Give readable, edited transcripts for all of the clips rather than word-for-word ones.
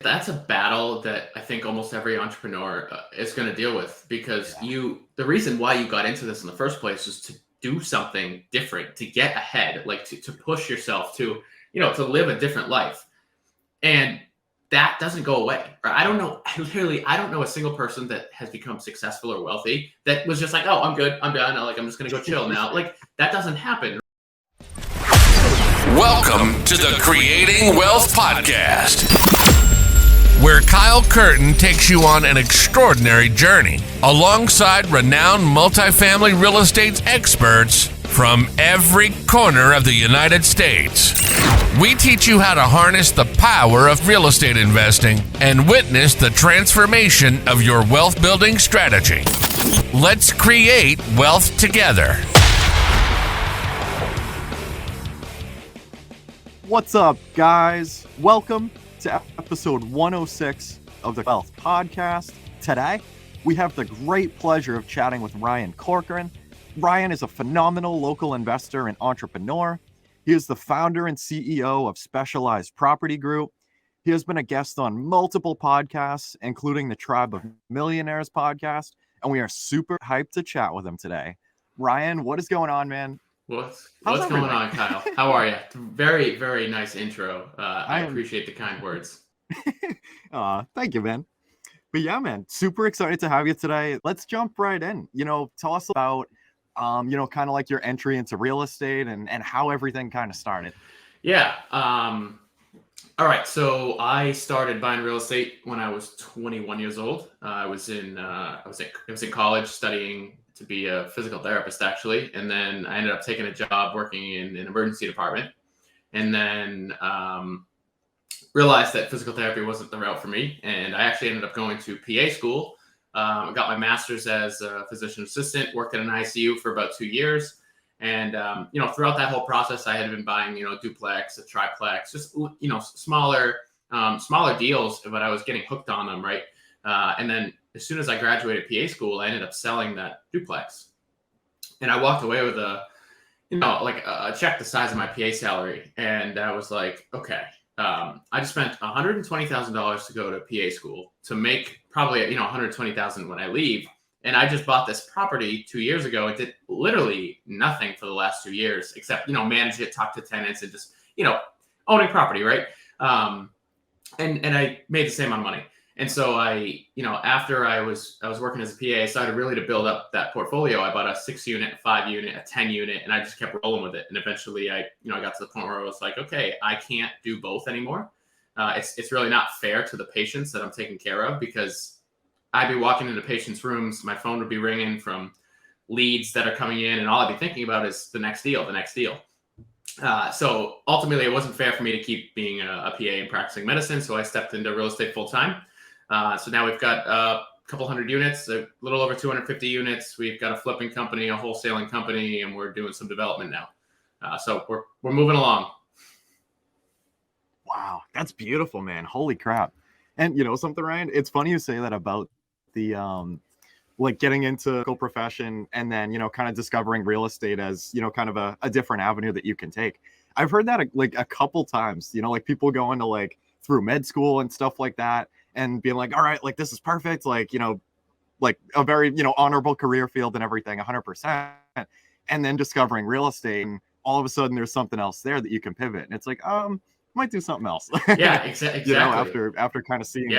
That's a battle that I think almost every entrepreneur is going to deal with, because the reason why you got into this in the first place is to do something different, to get ahead, like to push yourself to, to live a different life. And that doesn't go away. Or I don't know a single person that has become successful or wealthy that was just like, oh, I'm good, I'm done. I'm just going to go chill now. Like, that doesn't happen. Welcome to the Creating Wealth Podcast, where Kyle Curtin takes you on an extraordinary journey alongside renowned multifamily real estate experts from every corner of the United States. We teach you how to harness the power of real estate investing and witness the transformation of your wealth building strategy. Let's create wealth together. What's up, guys? Welcome to episode 106 of the Wealth Podcast. Today, we have the great pleasure of chatting with Ryan Corcoran. Ryan is a phenomenal local investor and entrepreneur. He is the founder and CEO of Specialized Property Group. He has been a guest on multiple podcasts, including the Tribe of Millionaires podcast, and we are super hyped to chat with him today. Ryan, what is going on, man? What's going on, Kyle? How are you? Very, very nice intro. I appreciate the kind words. Thank you, man. But yeah, man, super excited to have you today. Let's jump right in. Tell us about, kind of like your entry into real estate and how everything kind of started. Yeah. All right. So I started buying real estate when I was 21 years old. I was in college studying to be a physical therapist, actually. And then I ended up taking a job working in an emergency department, and then realized that physical therapy wasn't the route for me. And I actually ended up going to PA school. I got my master's as a physician assistant, worked in an ICU for about 2 years. And, throughout that whole process, I had been buying, a duplex, a triplex, just, smaller deals, but I was getting hooked on them. Right. And then as soon as I graduated PA school, I ended up selling that duplex, and I walked away with a check the size of my PA salary. And I was like, okay, I just spent $120,000 to go to PA school to make probably, $120,000 when I leave. And I just bought this property 2 years ago. It did literally nothing for the last 2 years, except, manage it, talk to tenants, and just, owning property. Right. And I made the same amount of money. And so after I was working as a PA, I started really to build up that portfolio. I bought a 6-unit, a 5-unit, a 10-unit, and I just kept rolling with it. And eventually I got to the point where I was like, okay, I can't do both anymore. It's really not fair to the patients that I'm taking care of, because I'd be walking into patients' rooms, my phone would be ringing from leads that are coming in, and all I'd be thinking about is the next deal. So ultimately, it wasn't fair for me to keep being a PA and practicing medicine. So I stepped into real estate full time. So now we've got a couple hundred units, a little over 250 units. We've got a flipping company, a wholesaling company, and we're doing some development now. So we're moving along. Wow, that's beautiful, man. Holy crap. And something, Ryan, it's funny you say that about the getting into the legal profession and then kind of discovering real estate as kind of a different avenue that you can take. I've heard that a couple times, people go into through med school and stuff like that, and being like, all right, this is perfect, a very honorable career field and everything, 100%, and then discovering real estate, and all of a sudden there's something else there that you can pivot, and it's like, might do something else. Yeah, exactly. After kind of seeing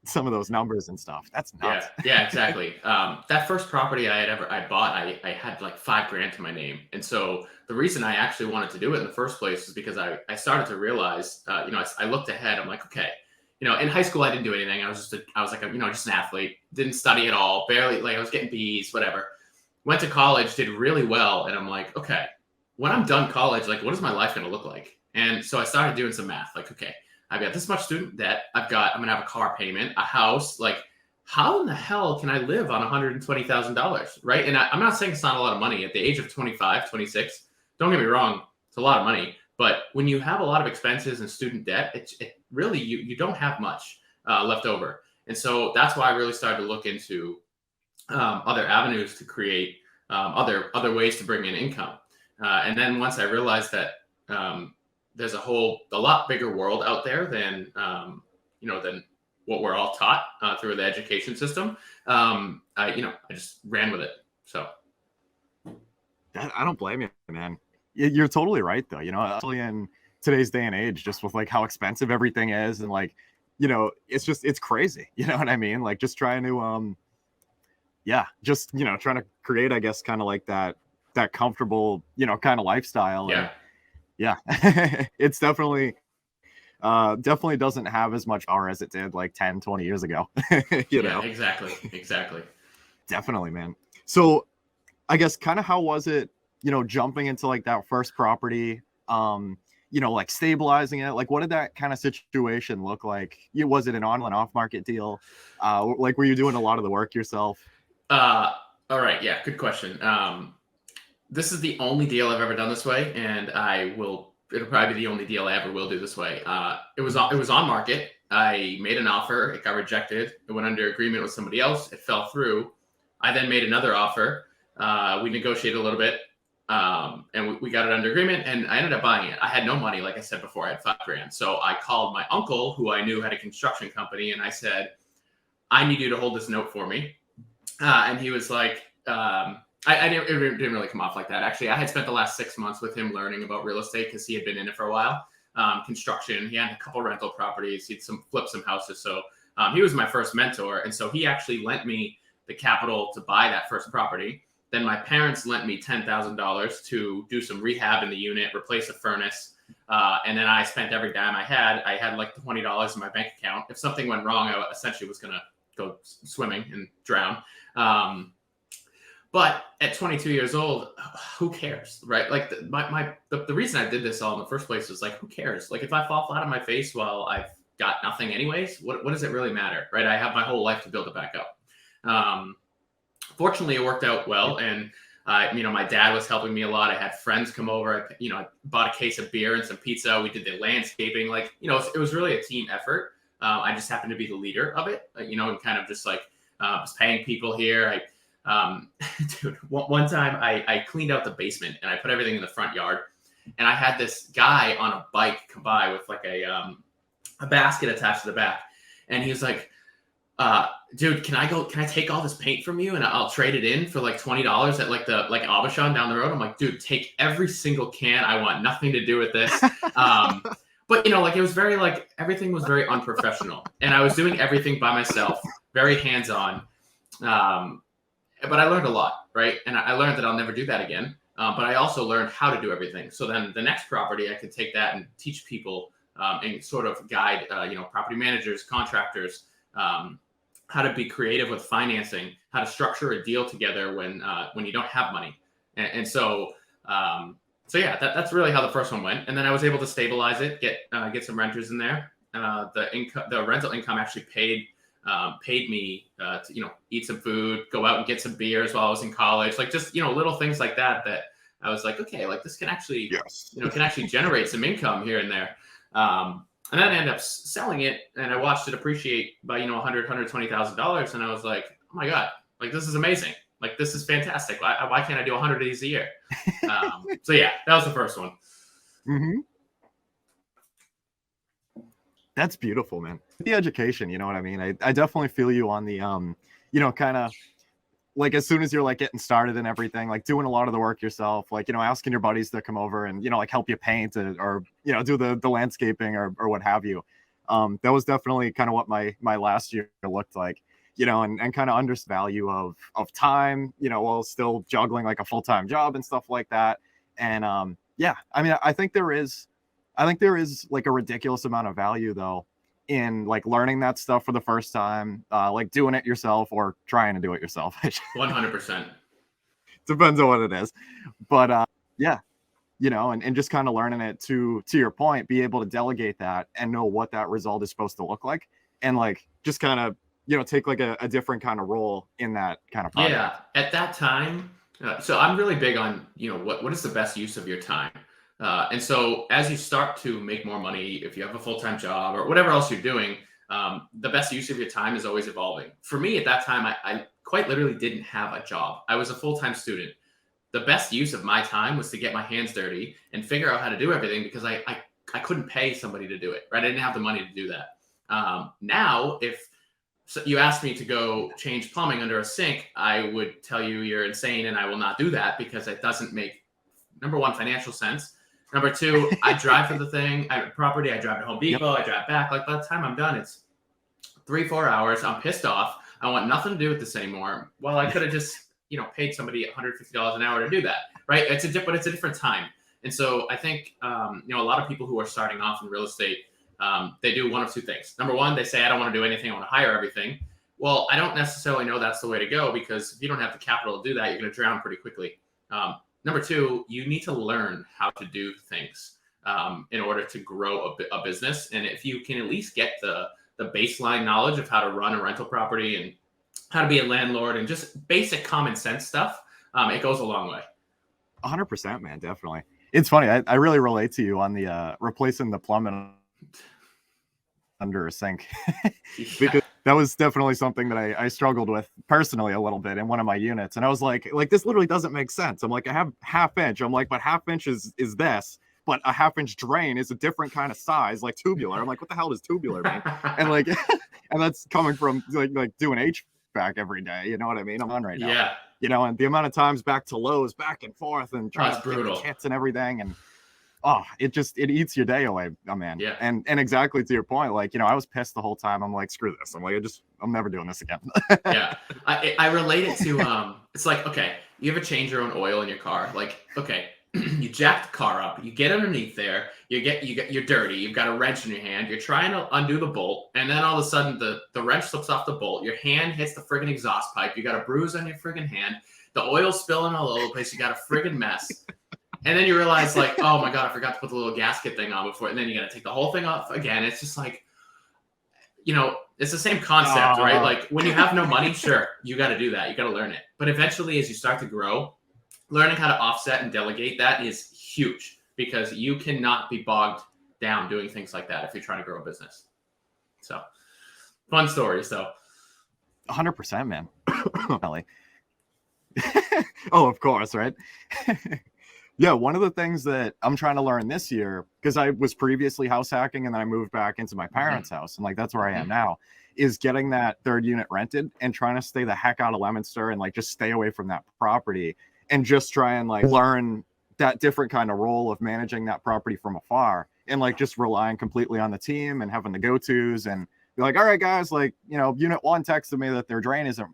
some of those numbers and stuff. That's nuts. Yeah, exactly. That first property I bought, I had $5,000 to my name. And so the reason I actually wanted to do it in the first place is because I started to realize, I looked ahead. I'm like, okay, in high school, I didn't do anything. I was just an athlete, didn't study at all, barely, I was getting B's, whatever. Went to college, did really well. And I'm like, okay, when I'm done college, what is my life going to look like? And so I started doing some math, okay, I've got this much student debt. I'm going to have a car payment, a house. How in the hell can I live on $120,000? Right. And I'm not saying it's not a lot of money at the age of 25, 26. Don't get me wrong. It's a lot of money. But when you have a lot of expenses and student debt, it really, you don't have much left over. And so that's why I really started to look into other avenues to create other ways to bring in income. And then once I realized that there's a lot bigger world out there than than what we're all taught through the education system. I just ran with it. So I don't blame you, man. You're totally right, though. Especially in today's day and age, just with like how expensive everything is, and like, it's crazy. You know what I mean? Like just trying to, trying to create, I guess, kind of like that comfortable, kind of lifestyle. Yeah. And, it's definitely doesn't have as much power as it did like 10, 20 years ago. Exactly. Definitely, man. So I guess kind of how was it, jumping into like that first property, like stabilizing it? Like what did that kind of situation look like? Was it an on and off market deal? Like were you doing a lot of the work yourself? All right. Yeah. Good question. This is the only deal I've ever done this way, and it'll probably be the only deal I ever will do this way. It was on market. I made an offer. It got rejected. It went under agreement with somebody else. It fell through. I then made another offer. We negotiated a little bit, and we got it under agreement, and I ended up buying it. I had no money. Like I said before, I had $5,000. So I called my uncle, who I knew had a construction company, and I said, I need you to hold this note for me. And he was like, it didn't really come off like that. Actually, I had spent the last 6 months with him learning about real estate because he had been in it for a while. Construction. He had a couple rental properties. He'd flipped some houses. So he was my first mentor. And so he actually lent me the capital to buy that first property. Then my parents lent me $10,000 to do some rehab in the unit, replace a furnace. And then I spent every dime I had. I had like $20 in my bank account. If something went wrong, I essentially was going to go swimming and drown. But at 22 years old, who cares, right? Like the reason I did this all in the first place was like, who cares? Like if I fall flat on my face, well, I've got nothing anyways. What does it really matter, right? I have my whole life to build it back up. Fortunately, it worked out well, and my dad was helping me a lot. I had friends come over. I bought a case of beer and some pizza. We did the landscaping. Like it was really a team effort. I just happened to be the leader of it. And kind of just like was paying people here. Dude, one time I cleaned out the basement and I put everything in the front yard, and I had this guy on a bike come by with like a basket attached to the back, and he was like, dude, can I take all this paint from you and I'll trade it in for like $20 at like Aubuchon down the road? I'm like, dude, take every single can. I want nothing to do with this. But it was very like everything was very unprofessional, and I was doing everything by myself, very hands-on. But I learned a lot, right? And I learned that I'll never do that again. But I also learned how to do everything. So then the next property, I could take that and teach people and sort of guide, property managers, contractors, how to be creative with financing, how to structure a deal together when you don't have money. And so that's really how the first one went. And then I was able to stabilize it, get some renters in there. The rental income actually paid me to eat some food, go out and get some beers while I was in college, like just little things like that I was like, okay, like this can actually can actually generate some income here and there. And then I ended up selling it, and I watched it appreciate by $120,000, and I was like, oh my god, like this is amazing, like this is fantastic. Why can't I do 100 of these a year? So yeah, that was the first one. Mm-hmm. That's beautiful, man. The education, you know what I mean? I definitely feel you on the, kind of like as soon as you're like getting started and everything, like doing a lot of the work yourself, like, asking your buddies to come over and, like help you paint or, do the landscaping or what have you. That was definitely kind of what my last year looked like, and kind of understood value of time, while still juggling like a full-time job and stuff like that. And I think there is like a ridiculous amount of value though in like learning that stuff for the first time, like doing it yourself or trying to do it yourself. 100%. Depends on what it is. But and just kind of learning it to your point, be able to delegate that and know what that result is supposed to look like. And like, just kind of, take like a different kind of role in that kind of project. Yeah. At that time. So I'm really big on, what is the best use of your time? And so as you start to make more money, if you have a full-time job or whatever else you're doing, the best use of your time is always evolving. For me at that time, I quite literally didn't have a job. I was a full-time student. The best use of my time was to get my hands dirty and figure out how to do everything because I couldn't pay somebody to do it, right? I didn't have the money to do that. Now, if you asked me to go change plumbing under a sink, I would tell you you're insane and I will not do that because it doesn't make, number one, financial sense. Number two, I drive for the thing, I have property, I drive to Home Depot, I drive back. Like by the time I'm done, it's 3-4 hours. I'm pissed off. I want nothing to do with this anymore. Well, I could have just, paid somebody $150 an hour to do that, right? But it's a different time. And so I think, a lot of people who are starting off in real estate, they do one of two things. Number one, they say, I don't want to do anything. I want to hire everything. Well, I don't necessarily know that's the way to go because if you don't have the capital to do that, you're going to drown pretty quickly. Number two, you need to learn how to do things in order to grow a business. And if you can at least get the baseline knowledge of how to run a rental property and how to be a landlord and just basic common sense stuff, it goes a long way. 100%, man. Definitely. It's funny. I really relate to you on the replacing the plumbing under a sink because that was definitely something that I struggled with personally a little bit in one of my units. And I was like, this literally doesn't make sense. I'm like, I have half inch. I'm like, but half inch is this, but a half inch drain is a different kind of size, like tubular. I'm like, what the hell does tubular mean? And like, and that's coming from like doing HVAC every day. You know what I mean? I'm on right now. Yeah. And the amount of times back to Lowe's, back and forth and trying to get the kits and everything. And it eats your day away, man. Yeah. And exactly to your point, like, I was pissed the whole time. I'm like, screw this. I'm like, I'm never doing this again. Yeah. I relate it to, it's like, okay, you ever change your own oil in your car? Like, okay, you jack the car up, you get underneath there, you're dirty, you've got a wrench in your hand, you're trying to undo the bolt, and then all of a sudden the wrench slips off the bolt, your hand hits the friggin' exhaust pipe, you got a bruise on your friggin' hand, the oil's spilling all over the place, you got a friggin' mess. And then you realize, like, oh my God, I forgot to put the little gasket thing on before, and then you got to take the whole thing off again. It's just like, it's the same concept, right? Like when you have no money, sure, you got to do that. You got to learn it. But eventually, as you start to grow, learning how to offset and delegate that is huge because you cannot be bogged down doing things like that if you're trying to grow a business. So fun stories, though. 100%, man. Oh, of course, right? Yeah, one of the things that I'm trying to learn this year, because I was previously house hacking and then I moved back into my parents' house, and like that's where I am now, is getting that third unit rented and trying to stay the heck out of Leominster and like just stay away from that property and just try and like learn that different kind of role of managing that property from afar and like just relying completely on the team and having the go-tos and be like, all right, guys, like, unit one texted me that their drain isn't,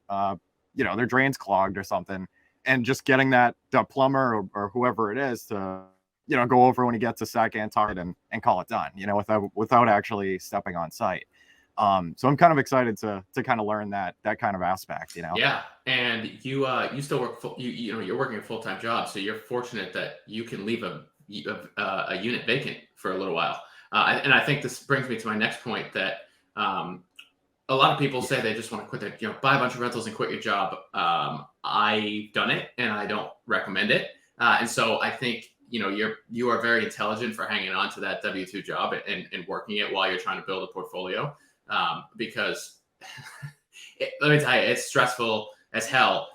their drain's clogged or something. And just getting the plumber or whoever it is to, go over when he gets a second, talk it and call it done, without actually stepping on site. So I'm kind of excited to kind of learn that kind of aspect, Yeah. And you still work you're working a full-time job. So you're fortunate that you can leave a unit vacant for a little while. And I think this brings me to my next point that, a lot of people say they just want to quit their, buy a bunch of rentals and quit your job. I've done it and I don't recommend it. And so I think, you are very intelligent for hanging on to that W-2 job and working it while you're trying to build a portfolio. Because let me tell you, it's stressful as hell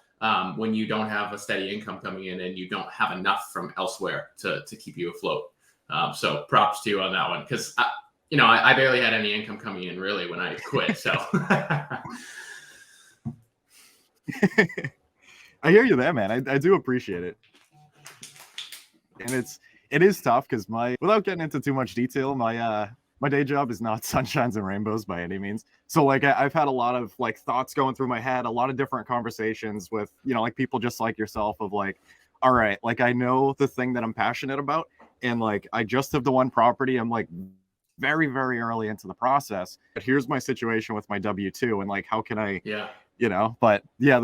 when you don't have a steady income coming in and you don't have enough from elsewhere to keep you afloat. So props to you on that one. Because I barely had any income coming in really when I quit. So I hear you there, man. I do appreciate it. And it is tough because without getting into too much detail, my day job is not sunshines and rainbows by any means. So like I've had a lot of like thoughts going through my head, a lot of different conversations with, like people just like yourself of like, all right, like I know the thing that I'm passionate about. And like, I just have the one property. I'm like very, very early into the process, but here's my situation with my W-2 and like, how can I, but yeah,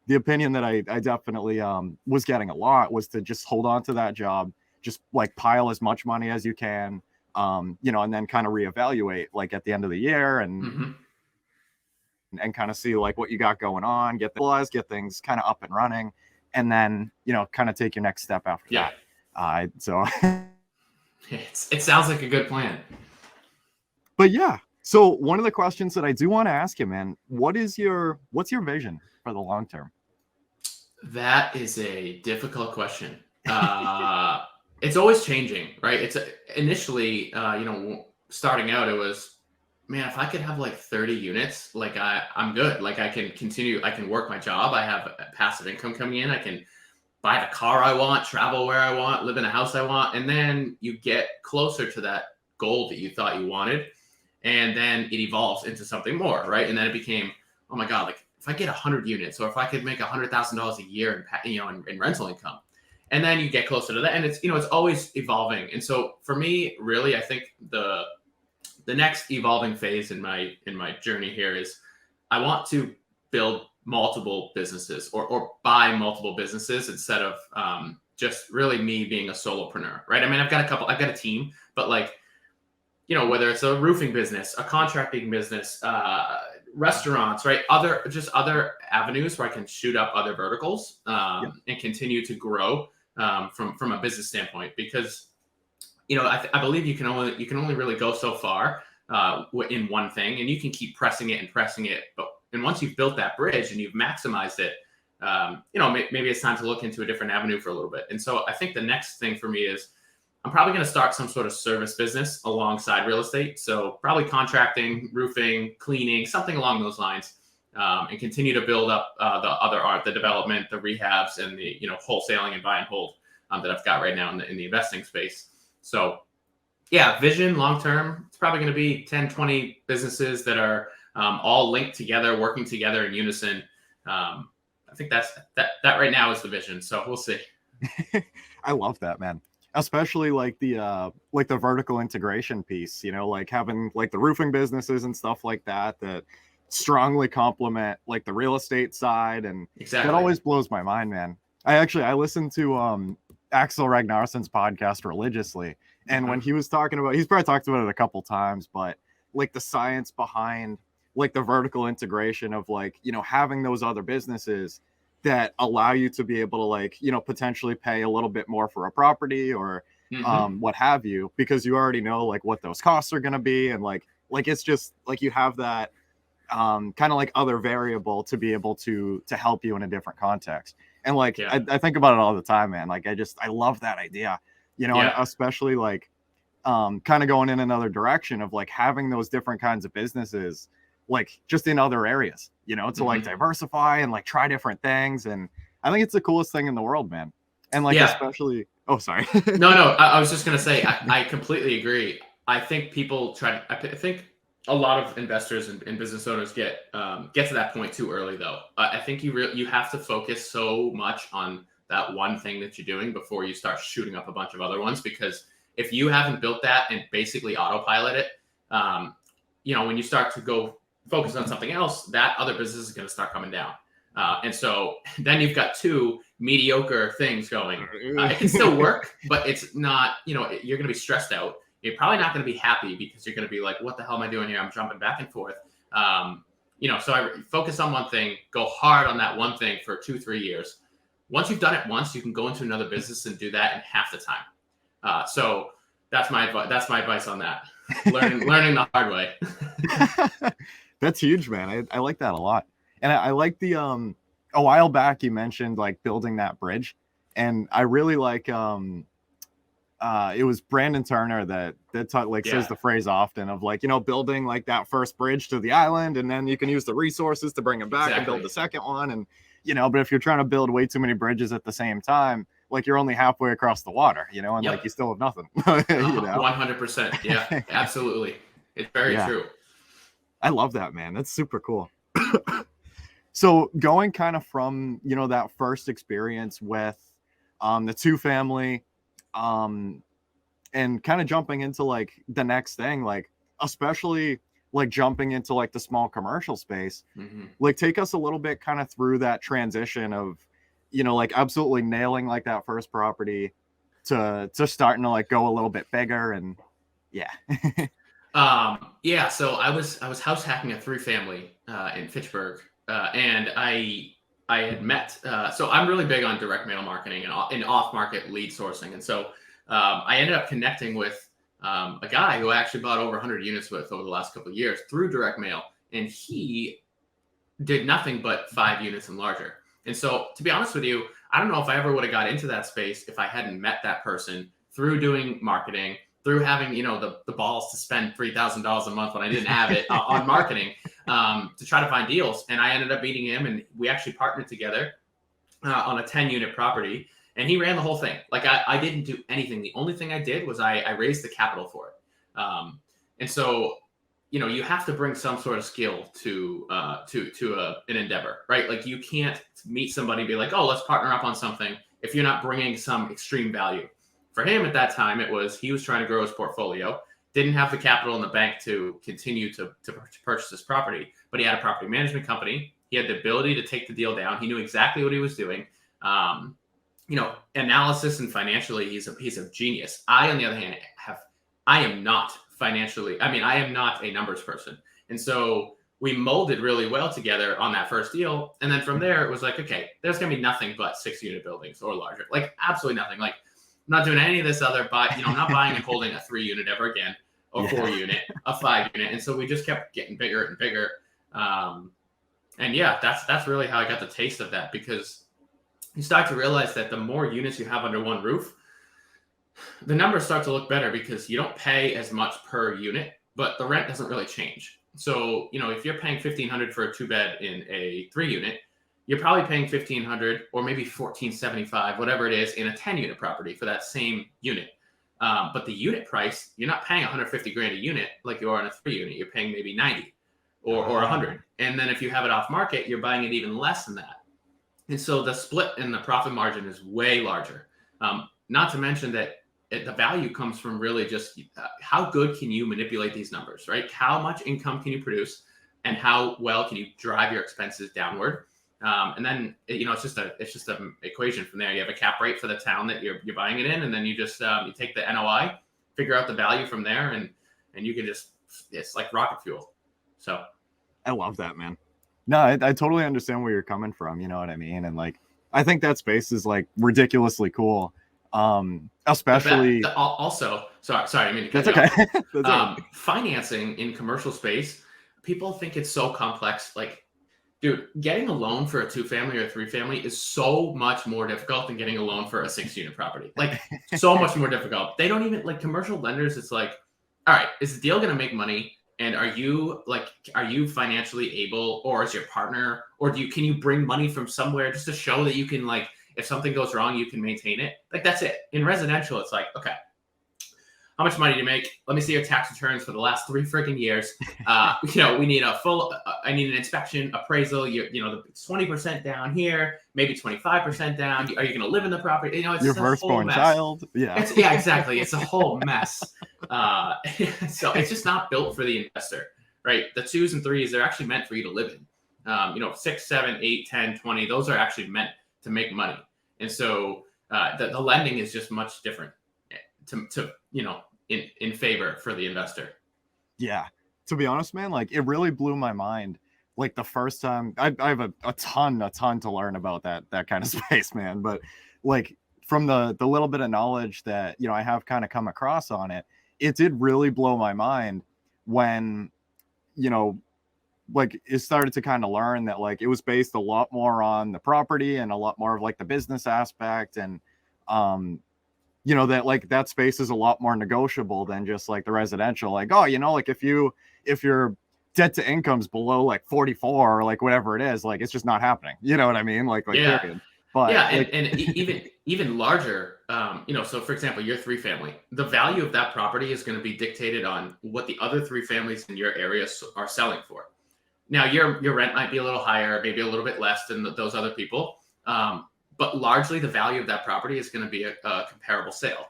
the opinion that I definitely was getting a lot was to just hold on to that job, just like pile as much money as you can, and then kind of reevaluate like at the end of the year and kind of see like what you got going on, get things kind of up and running, and then, kind of take your next step after that. So it sounds like a good plan. But yeah, so one of the questions that I do want to ask you, man, what's your vision for the long term? That is a difficult question. It's always changing, right? It's initially, starting out, it was man, if I could have like 30 units, like I'm good. Like I can continue, I can work my job. I have a passive income coming in. I can buy the car I want, travel where I want, live in a house I want. And then you get closer to that goal that you thought you wanted. And then it evolves into something more, right? And then it became, oh my God, like if I get 100 units, or if I could make $100,000 a year in rental income. And then you get closer to that. And it's, it's always evolving. And so for me, really, I think the next evolving phase in my journey here is I want to build multiple businesses or buy multiple businesses instead of just really me being a solopreneur, right? I mean, I've got a team, but like, whether it's a roofing business, a contracting business, restaurants, right? Other avenues where I can shoot up other verticals and continue to grow from a business standpoint, because I believe you can only really go so far in one thing, and you can keep pressing it. And once you've built that bridge and you've maximized it, maybe it's time to look into a different avenue for a little bit. And so I think the next thing for me is I'm probably going to start some sort of service business alongside real estate. So probably contracting, roofing, cleaning, something along those lines, and continue to build up the development, the rehabs, and the wholesaling and buy and hold that I've got right now in the investing space. So yeah, vision long term, it's probably going to be 10, 20 businesses that are all linked together, working together in unison. I think that right now is the vision. So we'll see. I love that, man. Especially like the vertical integration piece, like having like the roofing businesses and stuff like that strongly complement like the real estate side. And exactly. That always blows my mind, man. I listened to Axel Ragnarsson's podcast religiously. And when he was talking about, he's probably talked about it a couple times, but like the science behind like the vertical integration of like, having those other businesses that allow you to be able to like, potentially pay a little bit more for a property or what have you, because you already know like what those costs are going to be. And like it's just like you have that kind of like other variable to be able to help you in a different context. And like, I think about it all the time, man. Like I love that idea, and especially like kind of going in another direction of like having those different kinds of businesses, like just in other areas, to like diversify and like try different things. And I think it's the coolest thing in the world, man. And like, especially, oh, sorry. No, I was just going to say, I completely agree. I think I think a lot of investors and business owners get to that point too early though. I think you have to focus so much on that one thing that you're doing before you start shooting up a bunch of other ones, because if you haven't built that and basically autopilot it, when you start to go focus on something else, that other business is going to start coming down. And so then you've got two mediocre things going. It can still work, but it's not, you're going to be stressed out. You're probably not going to be happy because you're going to be like, what the hell am I doing here? I'm jumping back and forth. So I focus on one thing, go hard on that one thing for 2-3 years. Once you've done it once, you can go into another business and do that in half the time. So that's my advice on that. Learning the hard way. That's huge, man. I like that a lot. And I like the a while back you mentioned like building that bridge, and I really like it was Brandon Turner that says the phrase often of like, building like that first bridge to the island, and then you can use the resources to bring them back and build the second one. And but if you're trying to build way too many bridges at the same time, like you're only halfway across the water, and like you still have nothing. 100%. Yeah, absolutely. It's very true. I love that, man. That's super cool. So going kind of from, that first experience with the 2-family and kind of jumping into like the next thing, like especially like jumping into like the small commercial space, like take us a little bit kind of through that transition of, like absolutely nailing like that first property to starting to like go a little bit bigger. And so I was house hacking a 3-family in Fitchburg, and I had met. So I'm really big on direct mail marketing and off-market lead sourcing, and so I ended up connecting with a guy who I actually bought over 100 units with over the last couple of years through direct mail, and he did nothing but 5 units and larger. And so, to be honest with you, I don't know if I ever would have got into that space if I hadn't met that person through doing marketing, through having, the balls to spend $3,000 a month when I didn't have it on marketing to try to find deals. And I ended up beating him, and we actually partnered together on a 10-unit property, and he ran the whole thing. Like I didn't do anything. The only thing I did was I raised the capital for it. And so, you have to bring some sort of skill to an endeavor, right? Like you can't meet somebody and be like, oh, let's partner up on something if you're not bringing some extreme value. For him at that time, he was trying to grow his portfolio, didn't have the capital in the bank to continue to purchase this property, but he had a property management company. He had the ability to take the deal down. He knew exactly what he was doing. Analysis and financially, he's a genius. I, on the other hand, I am not a numbers person. And so we molded really well together on that first deal. And then from there, it was like, okay, there's going to be nothing but 6-unit buildings or larger, like absolutely nothing. Like I'm not doing any of this other, but I'm not buying and holding a 3-unit ever again, or 4-unit, a 5-unit. And so we just kept getting bigger and bigger. And yeah, that's really how I got the taste of that, because you start to realize that the more units you have under one roof, the numbers start to look better because you don't pay as much per unit, but the rent doesn't really change. So, if you're paying $1,500 for a 2-bed in a 3-unit, you're probably paying $1,500 or maybe $1,475, whatever it is, in a 10-unit property for that same unit. But the unit price, you're not paying $150,000 a unit like you are in a 3-unit. You're paying maybe 90 or 100. And then if you have it off market, you're buying it even less than that. And so the split in the profit margin is way larger. Not to mention that the value comes from really just how good can you manipulate these numbers, right? How much income can you produce, and how well can you drive your expenses downward? And then it's just an equation from there. You have a cap rate for the town that you're buying it in, and then you just you take the NOI, figure out the value from there, and you can it's like rocket fuel. So I love that, man. No, I totally understand where you're coming from. You know what I mean? And like, I think that space is like ridiculously cool. Especially also, sorry, I mean, that's okay. That's okay. Financing in commercial space, people think it's so complex. Like, dude, getting a loan for a 2-family or a 3-family is so much more difficult than getting a loan for a 6-unit property. Like, so much more difficult. They don't even, like, commercial lenders, it's like, all right, is the deal going to make money? And are you financially able, or is your partner, or can you bring money from somewhere just to show that you can, like, if something goes wrong, you can maintain it? Like, that's it. In residential, it's like, okay, how much money do you make? Let me see your tax returns for the last 3 freaking years. We need I need an inspection, appraisal. The 20% down here, maybe 25% down. Are you going to live in the property? It's your firstborn child. Yeah. Exactly. It's a whole mess. So it's just not built for the investor, right? The 2s and 3s, they're actually meant for you to live in. 6, 7, 8, 10, 20, those are actually meant to make money. And so the lending is just much different to in favor for the investor. Yeah. To be honest, man, like it really blew my mind. Like the first time I have a ton to learn about that kind of space, man. But like from the little bit of knowledge that, I have kind of come across on it, it did really blow my mind when, like it started to kind of learn that like it was based a lot more on the property and a lot more of like the business aspect, and that like that space is a lot more negotiable than just like the residential. Like, oh, like if your debt to income's below like 44 or like whatever it is, like it's just not happening. You know what I mean? Like yeah. Period. But yeah, like, and even larger, so for example, your 3-family, the value of that property is going to be dictated on what the other 3 families in your area are selling for. Now, your rent might be a little higher, maybe a little bit less than those other people, but largely the value of that property is going to be a comparable sale.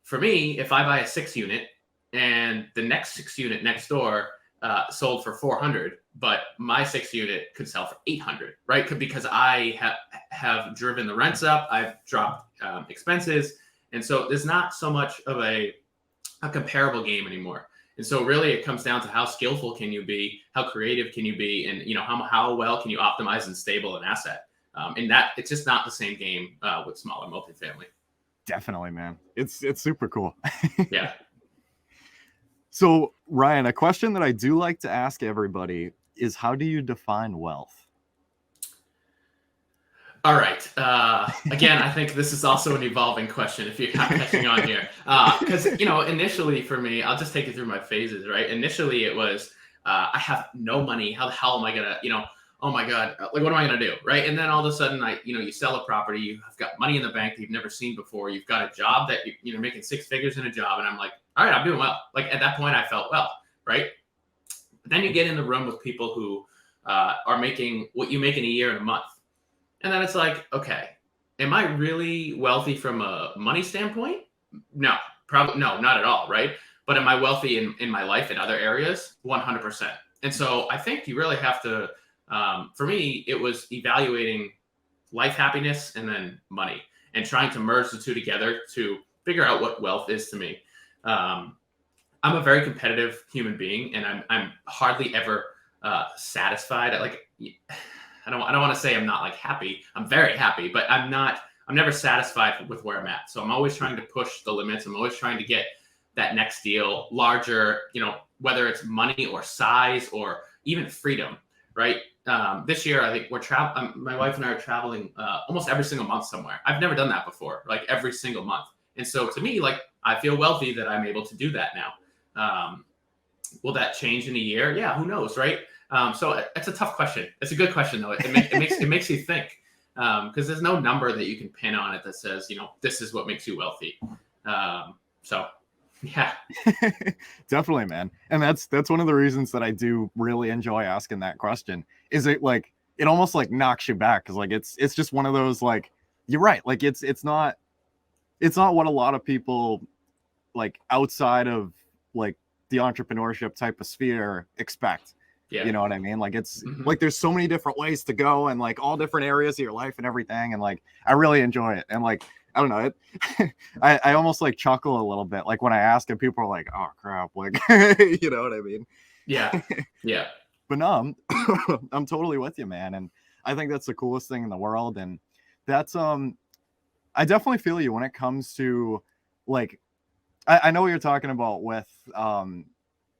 For me, if I buy a 6-unit and the next 6-unit next door sold for $400, but my 6-unit could sell for $800, right? Because I have driven the rents up, I've dropped expenses, and so there's not so much of a comparable game anymore. And so really it comes down to how skillful can you be, how creative can you be, and how well can you optimize and stable an asset. And that it's just not the same game with smaller multifamily. Definitely, man. It's super cool. Yeah. So Ryan, a question that I do like to ask everybody is, how do you define wealth? All right. Again, I think this is also an evolving question if you're not catching on here. Because, initially for me, I'll just take you through my phases, right? Initially, it was, I have no money. How the hell am I going to, oh my God, like, what am I going to do? Right. And then all of a sudden, you sell a property, you've got money in the bank that you've never seen before. You've got a job that you're making 6 figures in a job. And I'm like, all right, I'm doing well. Like at that point, I felt well, right? But then you get in the room with people who are making what you make in a year and a month. And then it's like, okay, am I really wealthy from a money standpoint? No, probably no, not at all, right? But am I wealthy in my life in other areas? 100%. And so I think you really have to, for me, it was evaluating life happiness and then money and trying to merge the two together to figure out what wealth is to me. I'm a very competitive human being, and I'm hardly ever satisfied. Like, I don't want to say I'm not like happy. I'm very happy, but I'm never satisfied with where I'm at. So I'm always trying to push the limits. I'm always trying to get that next deal larger, whether it's money or size or even freedom, right? This year, I think my wife and I are traveling almost every single month somewhere. I've never done that before, like every single month. And so to me, like, I feel wealthy that I'm able to do that now. Will that change in a year? Yeah, who knows, right? So it's a tough question. It's a good question though. It makes you think, because there's no number that you can pin on it that says, this is what makes you wealthy. So yeah, definitely, man. And that's one of the reasons that I do really enjoy asking that question. Is it like, it almost like knocks you back, because like it's just one of those, like, you're right, like it's not what a lot of people like outside of like the entrepreneurship type of sphere expect. Yeah. You know what I mean? Like it's like there's so many different ways to go, and like all different areas of your life and everything. And like I really enjoy it. And like I don't know, it I almost like chuckle a little bit like when I ask, and people are like, oh crap, like you know what I mean? Yeah. Yeah. But no, I'm totally with you, man. And I think that's the coolest thing in the world. And that's I definitely feel you when it comes to like I know what you're talking about with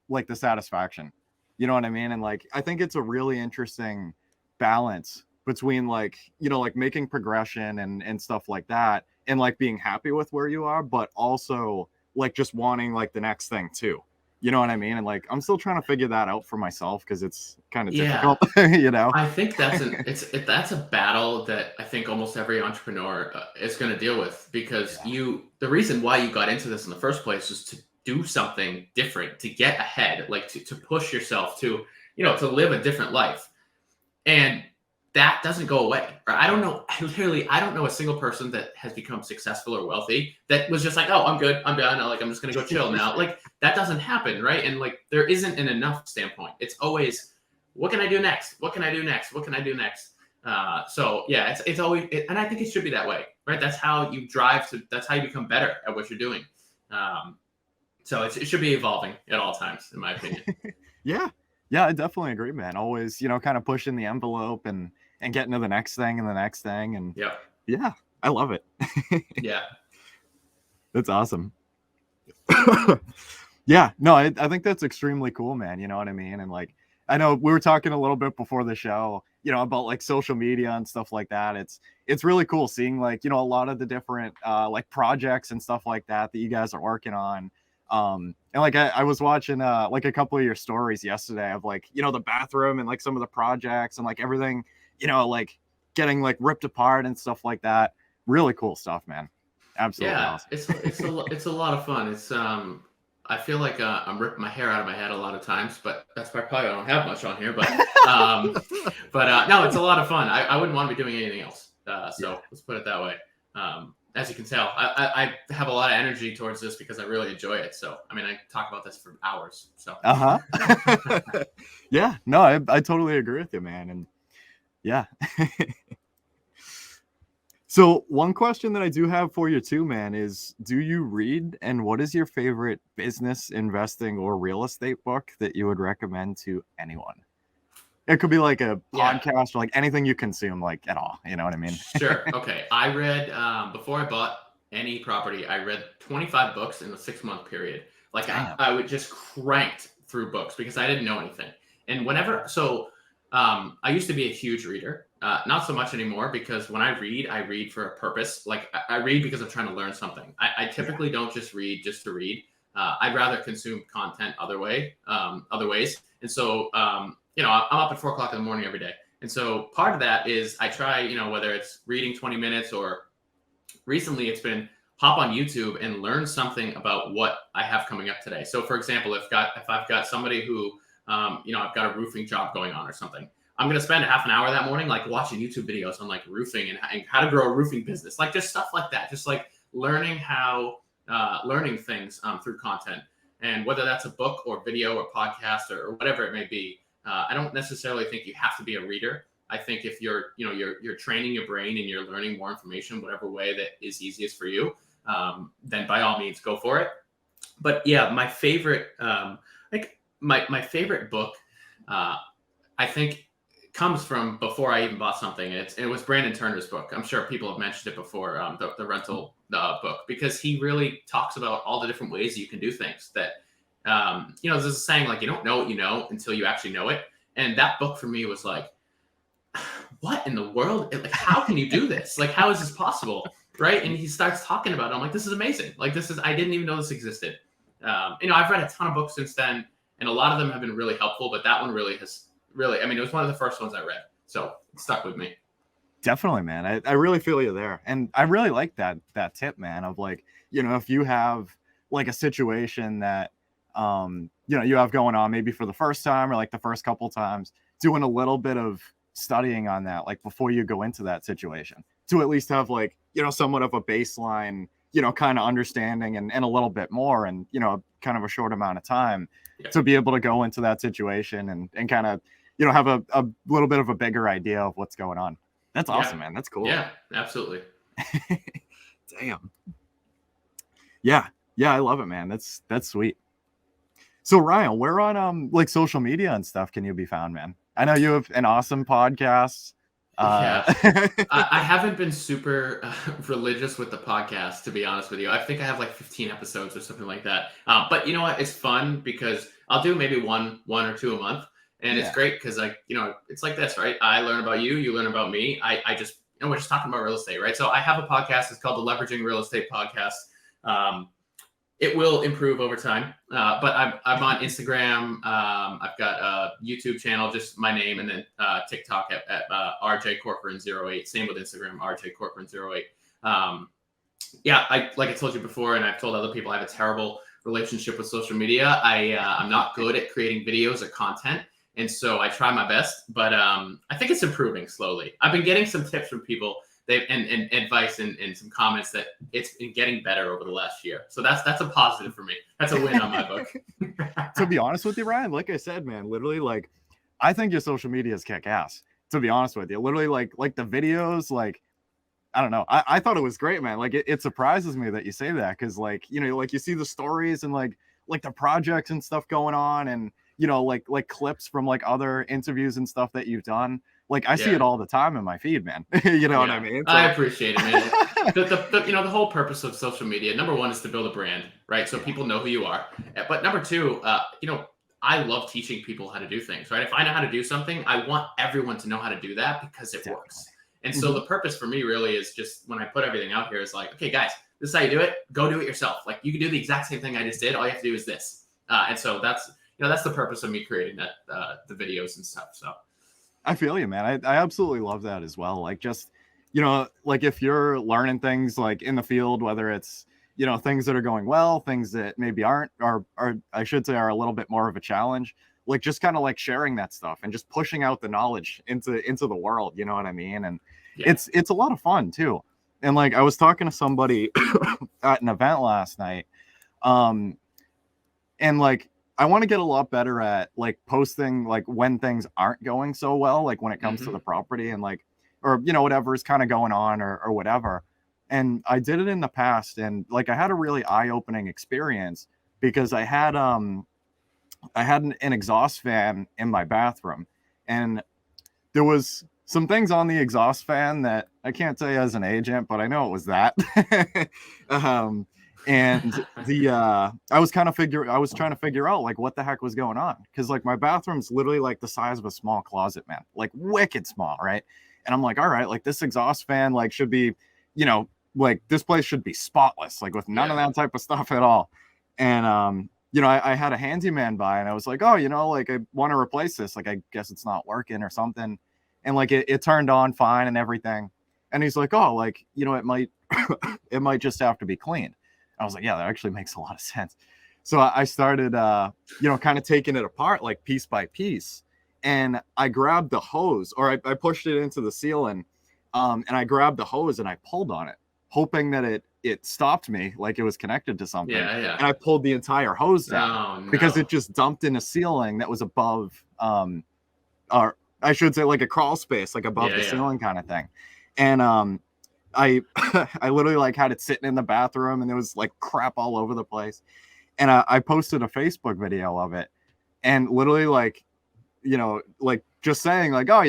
like the satisfaction. You know what I mean? And like, I think it's a really interesting balance between like, like making progression and stuff like that, and like being happy with where you are, but also like just wanting like the next thing too. You know what I mean? And like, I'm still trying to figure that out for myself, because it's kind of difficult, I think that's a battle that I think almost every entrepreneur is going to deal with, because the reason why you got into this in the first place is to do something different, to get ahead, like to push yourself to, to live a different life. And that doesn't go away. Or I don't know a single person that has become successful or wealthy that was just like, oh, I'm good, I'm done, like I'm just going to go chill now. Like that doesn't happen, right? And like there isn't an enough standpoint. It's always, what can I do next? What can I do next? What can I do next? So yeah, it's always, and I think it should be that way, right? That's how you that's how you become better at what you're doing. So it should be evolving at all times, in my opinion. Yeah, I definitely agree, man. Always, kind of pushing the envelope and getting to the next thing and the next thing. And yeah, I love it. Yeah. That's awesome. Yeah, no, I think that's extremely cool, man. You know what I mean? And like, I know we were talking a little bit before the show, about like social media and stuff like that. It's really cool seeing like, a lot of the different like projects and stuff like that you guys are working on. And like I was watching like a couple of your stories yesterday of like, the bathroom and like some of the projects and like everything, like getting like ripped apart and stuff like that. Really cool stuff, man. Absolutely awesome. It's a lot of fun. It's I feel like I'm ripping my hair out of my head a lot of times, but that's why probably I don't have much on here. But no, it's a lot of fun. I wouldn't want to be doing anything else. So let's put it that way. As you can tell, I have a lot of energy towards this because I really enjoy it. So, I mean, I talk about this for hours. So, yeah, no, I totally agree with you, man. And yeah. So one question that I do have for you too, man, is do you read, and what is your favorite business, investing, or real estate book that you would recommend to anyone? It could be like a podcast or like anything you consume, like at all. You know what I mean? Sure. Okay. I read, before I bought any property, I read 25 books in a 6-month period. Like I would just cranked through books because I didn't know anything. And I used to be a huge reader. Not so much anymore, because when I read for a purpose. Like I read because I'm trying to learn something. I typically don't just read just to read. I'd rather consume content other ways. And so, I'm up at 4 o'clock in the morning every day. And so part of that is I try, whether it's reading 20 minutes, or recently it's been hop on YouTube and learn something about what I have coming up today. So for example, if I've got somebody who, I've got a roofing job going on or something, I'm going to spend a half an hour that morning, like watching YouTube videos on like roofing and how to grow a roofing business, like just stuff like that. Just like learning things through content, and whether that's a book or video or podcast or whatever it may be. I don't necessarily think you have to be a reader. I think if you're training your brain and you're learning more information, whatever way that is easiest for you, then by all means go for it. But yeah, my favorite, my favorite book, I think comes from before I even bought something. It was Brandon Turner's book. I'm sure people have mentioned it before, the rental book, because he really talks about all the different ways you can do things that, there's a saying like, you don't know what you know until you actually know it. And that book for me was like, what in the world? Like, how can you do this? Like, how is this possible? Right. And he starts talking about it. I'm like, this is amazing. Like, I didn't even know this existed. I've read a ton of books since then, and a lot of them have been really helpful, but that one really has it was one of the first ones I read. So it stuck with me. Definitely, man. I really feel you there. And I really like that tip, man, of like, if you have like a situation that, you have going on maybe for the first time or like the first couple times, doing a little bit of studying on that, like before you go into that situation, to at least have like, somewhat of a baseline, kind of understanding and a little bit more, and, kind of a short amount of time to be able to go into that situation and kind of, have a little bit of a bigger idea of what's going on. That's awesome, man. That's cool. Yeah, absolutely. Damn. Yeah. I love it, man. That's sweet. So Ryan, where on like social media and stuff can you be found, man? I know you have an awesome podcast. I haven't been super religious with the podcast, to be honest with you. I think I have like 15 episodes or something like that. But you know what? It's fun because I'll do maybe one or two a month. And it's great because it's like this, right? I learn about you, you learn about me. I just, we're just talking about real estate, right? So I have a podcast. It's called the Leveraging Real Estate Podcast. It will improve over time, but I'm on Instagram. I've got a YouTube channel, just my name, and then TikTok at RJ Corcoran 08. Same with Instagram, RJ Corcoran 08. Like I told you before, and I've told other people, I have a terrible relationship with social media. I'm not good at creating videos or content, and so I try my best. But I think it's improving slowly. I've been getting some tips from people. And advice and some comments that it's been getting better over the last year. So that's a positive for me. That's a win on my book. To be honest with you, Ryan, like I said, man, literally, like, I think your social media is kick ass, to be honest with you. Literally, like the videos, like, I don't know. I thought it was great, man. Like it surprises me that you say that, because like, like you see the stories and like the projects and stuff going on, and like clips from like other interviews and stuff that you've done. Like I see it all the time in my feed, man. You know what I mean? So... I appreciate it, man. The whole purpose of social media, number one, is to build a brand, right? So people know who you are. But number two, I love teaching people how to do things, right? If I know how to do something, I want everyone to know how to do that because it works. And so the purpose for me really is just, when I put everything out here, is like, okay, guys, this is how you do it. Go do it yourself. Like, you can do the exact same thing I just did. All you have to do is this. And so that's the purpose of me creating that, the videos and stuff. So. I feel you, man. I absolutely love that as well. Like, just, like if you're learning things like in the field, whether it's, things that are going well, things that maybe aren't, or I should say are a little bit more of a challenge, like just kind of like sharing that stuff and just pushing out the knowledge into the world. You know what I mean? And it's a lot of fun too. And like, I was talking to somebody at an event last night. And like, I want to get a lot better at like posting like when things aren't going so well, like when it comes to the property and like, or, whatever is kind of going on or whatever. And I did it in the past, and like I had a really eye-opening experience because I had an exhaust fan in my bathroom, and there was some things on the exhaust fan that I can't say as an agent, but I know it was that. And I was trying to figure out like what the heck was going on, because like my bathroom's literally like the size of a small closet, man, like wicked small, right? And I'm like, all right, like this exhaust fan like should be, like this place should be spotless, like with none of that type of stuff at all. And I had a handyman by, and I was like, oh, like I want to replace this, like I guess it's not working or something. And like it turned on fine and everything. And he's like, oh, like, it might it might just have to be cleaned. I was like, yeah, that actually makes a lot of sense. So I started, kind of taking it apart, like piece by piece. And I grabbed the hose, or I pushed it into the ceiling, and I grabbed the hose and I pulled on it, hoping that it stopped me, like it was connected to something. Yeah. And I pulled the entire hose down because it just dumped in a ceiling that was above, or I should say like a crawl space, like above the ceiling kind of thing. And I literally like had it sitting in the bathroom, and there was like crap all over the place. And I posted a Facebook video of it, and literally like, like just saying like, oh,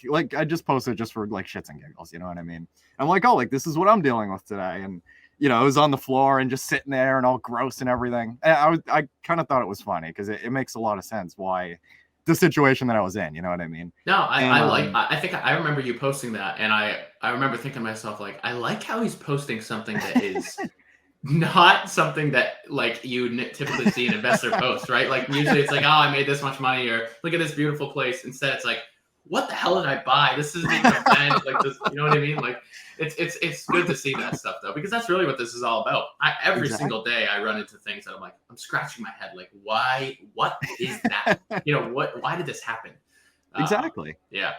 like I just posted just for like shits and giggles, you know what I mean? I'm like, oh, like this is what I'm dealing with today. And it was on the floor and just sitting there and all gross and everything. And I kind of thought it was funny because it makes a lot of sense why the situation that I was in, you know what I mean? No, I think I remember you posting that, and I remember thinking to myself, like, I like how he's posting something that is not something that like you typically see an investor post, right? Like usually it's like, oh, I made this much money, or look at this beautiful place. Instead, it's like, what the hell did I buy? This isn't even a brand, like this, you know what I mean? Like it's good to see that stuff though, because that's really what this is all about. Every single day I run into things that I'm like, I'm scratching my head, like, why? What is that? Why did this happen? Exactly. Yeah.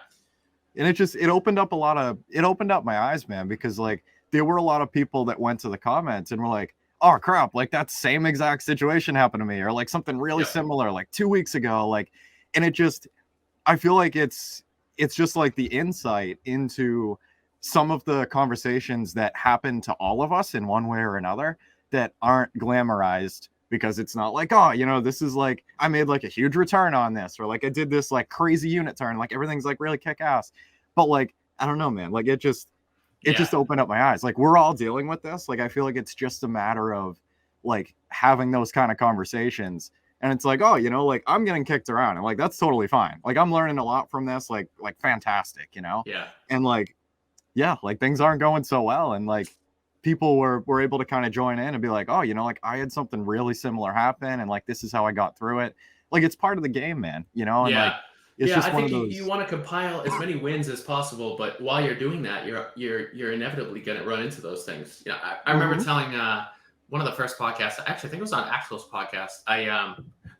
And it opened up my eyes, man, because like there were a lot of people that went to the comments and were like, oh crap, like that same exact situation happened to me, or like something really similar like 2 weeks ago, like, and I feel like it's just like the insight into some of the conversations that happen to all of us in one way or another that aren't glamorized, because it's not like, oh, this is like, I made like a huge return on this, or like I did this like crazy unit turn, like everything's like really kick ass. But like, I don't know, man, like it just opened up my eyes. Like we're all dealing with this. Like I feel like it's just a matter of like having those kind of conversations. And it's like, oh, like I'm getting kicked around, and like that's totally fine. Like I'm learning a lot from this, like fantastic, Yeah. And like, yeah, like things aren't going so well, and like people were able to kind of join in and be like, oh, like I had something really similar happen, and like this is how I got through it. Like it's part of the game, man. And like it's just I one think of those. you want to compile as many wins as possible, but while you're doing that, you're inevitably going to run into those things. I remember telling one of the first podcasts, actually, I think it was on Axel's podcast. I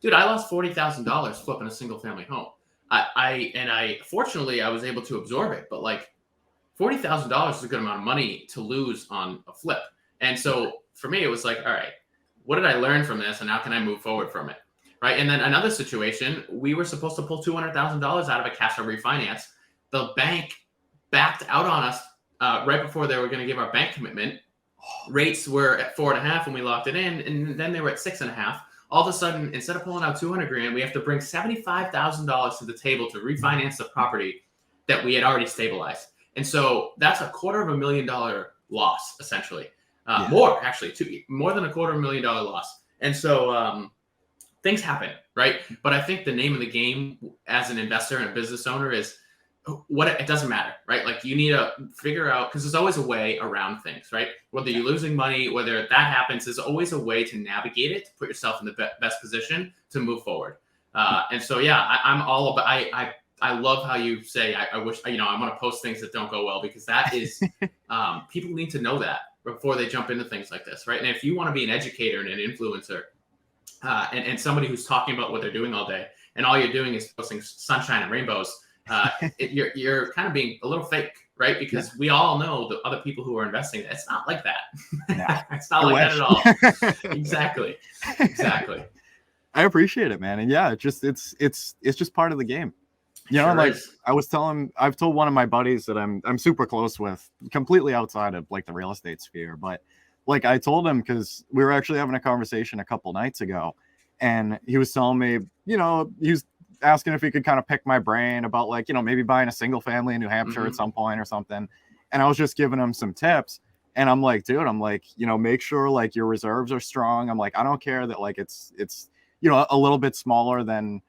lost $40,000 flipping a single family home. I fortunately I was able to absorb it, but like $40,000 is a good amount of money to lose on a flip. And so for me, it was like, all right, what did I learn from this, and how can I move forward from it? Right. And then another situation, we were supposed to pull $200,000 out of a cash out refinance. The bank backed out on us right before they were going to give our bank commitment. Rates were at 4.5 when we locked it in, and then they were at 6.5. All of a sudden, instead of pulling out $200,000, we have to bring $75,000 to the table to refinance the property that we had already stabilized. And so that's $250,000 loss, essentially. More, actually, more than $250,000 loss. And so things happen, right? But I think the name of the game as an investor and a business owner is it doesn't matter, right? Like you need to figure out, because there's always a way around things, right? Whether you're losing money, whether that happens, there's always a way to navigate it, to put yourself in the best position to move forward. And so, I'm all about, I love how you say, I wish, I want to post things that don't go well, because that is, people need to know that before they jump into things like this, right? And if you want to be an educator and an influencer, and somebody who's talking about what they're doing all day, and all you're doing is posting sunshine and rainbows, you're kind of being a little fake, right? Because we all know the other people who are investing, it's not like that. It's not like that at all. Exactly. I appreciate it, man. And it's just part of the game. Like I've told one of my buddies that I'm super close with, completely outside of like the real estate sphere, but like I told him, because we were actually having a conversation a couple nights ago, and he was telling me, he was asking if he could kind of pick my brain about like, maybe buying a single family in New Hampshire at some point or something. And I was just giving him some tips. And I'm like, dude, I'm like, make sure like your reserves are strong. I'm like, I don't care that like it's a little bit smaller than,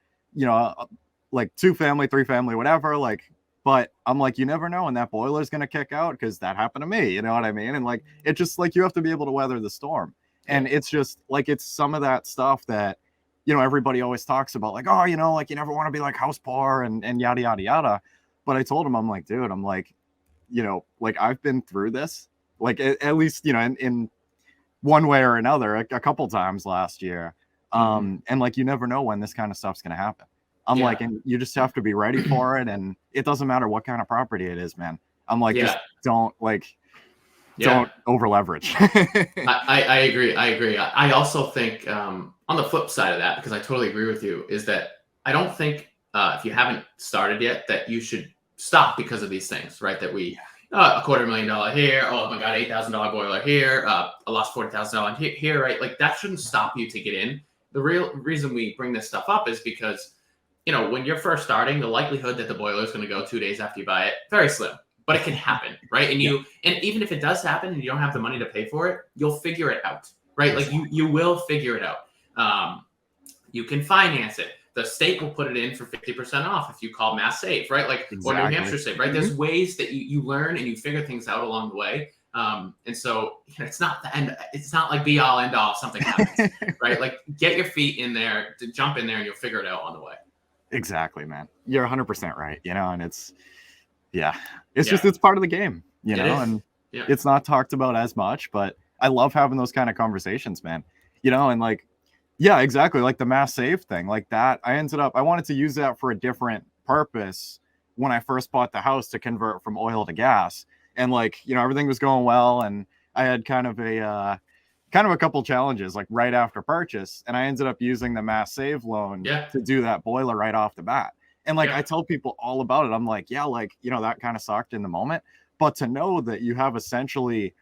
like 2 family, 3 family, whatever. Like, but I'm like, you never know when that boiler is going to kick out, because that happened to me. You know what I mean? And like, it's just like, you have to be able to weather the storm. And it's just like, it's some of that stuff that, everybody always talks about, like, oh, like you never want to be like house poor and yada, yada, yada. But I told him, I'm like, dude, I'm like, like I've been through this, like at least, in one way or another, a couple times last year. And like, you never know when this kind of stuff's going to happen. I'm like, and you just have to be ready for it. And it doesn't matter what kind of property it is, man. I'm like, just don't over leverage. I agree. I also think on the flip side of that, because I totally agree with you, is that I don't think if you haven't started yet that you should stop because of these things, right? That we $250,000 here, oh my god, $8,000 boiler here, I lost $40,000 here, right? Like that shouldn't stop you to get in. The real reason we bring this stuff up is because when you're first starting, the likelihood that the boiler is going to go 2 days after you buy it, very slim, but it can happen, right? And and even if it does happen and you don't have the money to pay for it, you'll figure it out, right? Like you will figure it out. You can finance it. The state will put it in for 50% off if you call Mass Save, right? Like, or New Hampshire Save, right? There's ways that you learn and you figure things out along the way. And so it's not the end. It's not like be all end all if something happens, right? Like get your feet in there, to jump in there, and you'll figure it out on the way. Exactly, man. You're 100% right. And it's just, it's part of the game, and it's not talked about as much, but I love having those kind of conversations, man, and like, yeah, exactly. Like the Mass Save thing, like that. I wanted to use that for a different purpose when I first bought the house, to convert from oil to gas. And like, everything was going well. And I had kind of a couple challenges like right after purchase. And I ended up using the Mass Save loan to do that boiler right off the bat. And like, I tell people all about it. I'm like, that kind of sucked in the moment. But to know that you have essentially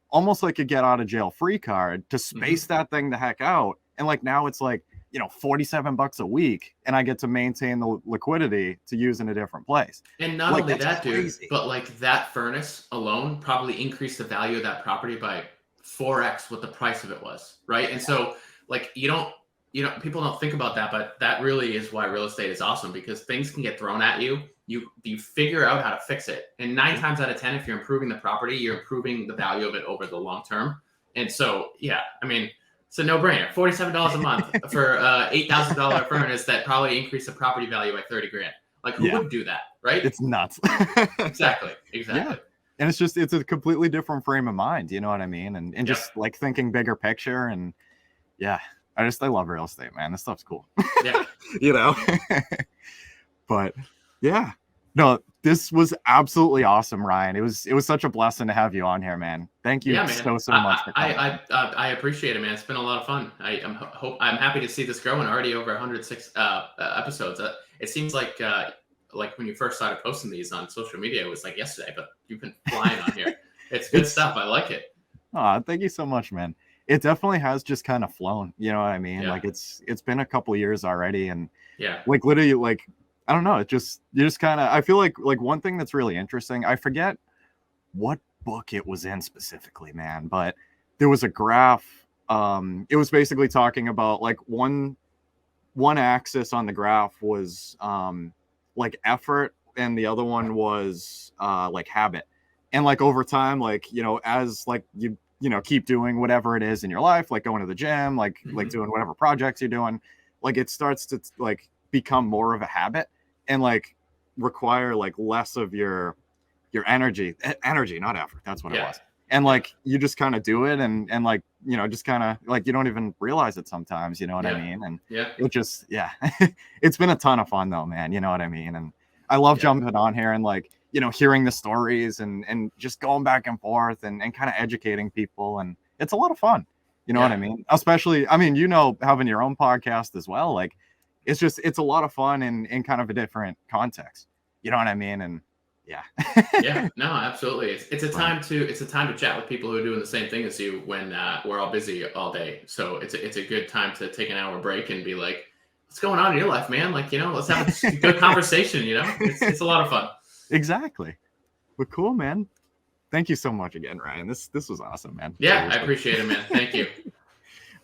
almost like a get out of jail free card to space that thing the heck out. And like now it's like, $47 a week, and I get to maintain the liquidity to use in a different place. And not only that, dude, but like that furnace alone probably increased the value of that property by 4x what the price of it was, right? And so like people don't think about that, but that really is why real estate is awesome, because things can get thrown at you. You figure out how to fix it. And 9 times out of 10, if you're improving the property, you're improving the value of it over the long term. And so, it's a no-brainer. $47 a month for $8,000 furnace that probably increased the property value by $30,000. Like who would do that, right? It's nuts. Exactly. Yeah. And it's a completely different frame of mind. You know what I mean? And just like thinking bigger picture. And I love real estate, man. This stuff's cool. Yeah. But yeah, no, this was absolutely awesome, Ryan. It was such a blessing to have you on here, man. Thank you so much for coming. I appreciate it, man. It's been a lot of fun. I'm happy to see this growing. Already over 106 episodes. It seems like when you first started posting these on social media, it was like yesterday, but you've been flying on here. It's good stuff. I like it. Thank you so much, man. It definitely has just kind of flown. You know what I mean? Like it's been a couple of years already, and like literally, like I don't know. You just kind of. I feel like one thing that's really interesting. I forget what book it was in specifically, man, but there was a graph. It was basically talking about like one axis on the graph was like effort, and the other one was like habit. And like over time, like as like you keep doing whatever it is in your life, like going to the gym, like doing whatever projects you're doing, like it starts to like become more of a habit and like require like less of your energy, not effort. That's what it was. And like you just kind of do it and like just kind of like you don't even realize it sometimes, you know what I mean? And it just it's been a ton of fun though, man, you know what I mean? And I love jumping on here and like hearing the stories and just going back and forth and kind of educating people, and it's a lot of fun, you know what I mean? Especially having your own podcast as well, like it's a lot of fun in kind of a different context, you know what I mean? And no, absolutely. It's a time to chat with people who are doing the same thing as you when we're all busy all day. So it's a good time to take an hour break and be like, what's going on in your life, man? Like, let's have a good conversation, it's a lot of fun. Exactly. But cool, man. Thank you so much again, Ryan. This was awesome, man. Yeah, Seriously. I appreciate it, man. Thank you.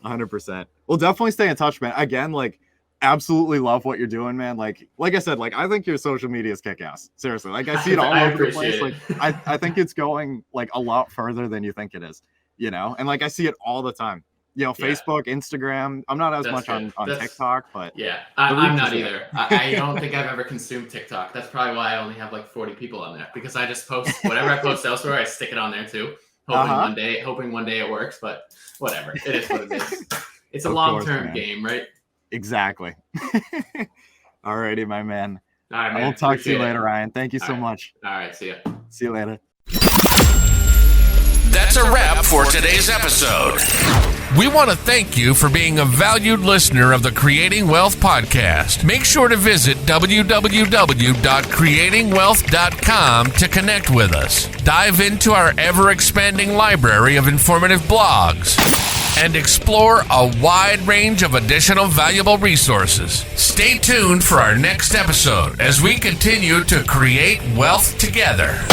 100%. We'll definitely stay in touch, man. Again, like, absolutely love what you're doing, man. Like I said, like, I think your social media is kick-ass. Seriously, like, I see it all over the place. Like, I think it's going like a lot further than you think it is, you know. And like, I see it all the time. You know, Facebook, Instagram. I'm not as much on TikTok, but yeah, I'm not either. I don't think I've ever consumed TikTok. That's probably why I only have like 40 people on there, because I just post whatever I post elsewhere. I stick it on there too, hoping one day it works. But whatever, it is what it is. It's a long-term game, right? Exactly. All righty, my man. All right, man. I will talk to you later, Ryan. Thank you so much. All right, see ya. See you later. That's a wrap for today's episode. We want to thank you for being a valued listener of the Creating Wealth Podcast. Make sure to visit www.creatingwealth.com to connect with us. Dive into our ever-expanding library of informative blogs and explore a wide range of additional valuable resources. Stay tuned for our next episode as we continue to create wealth together.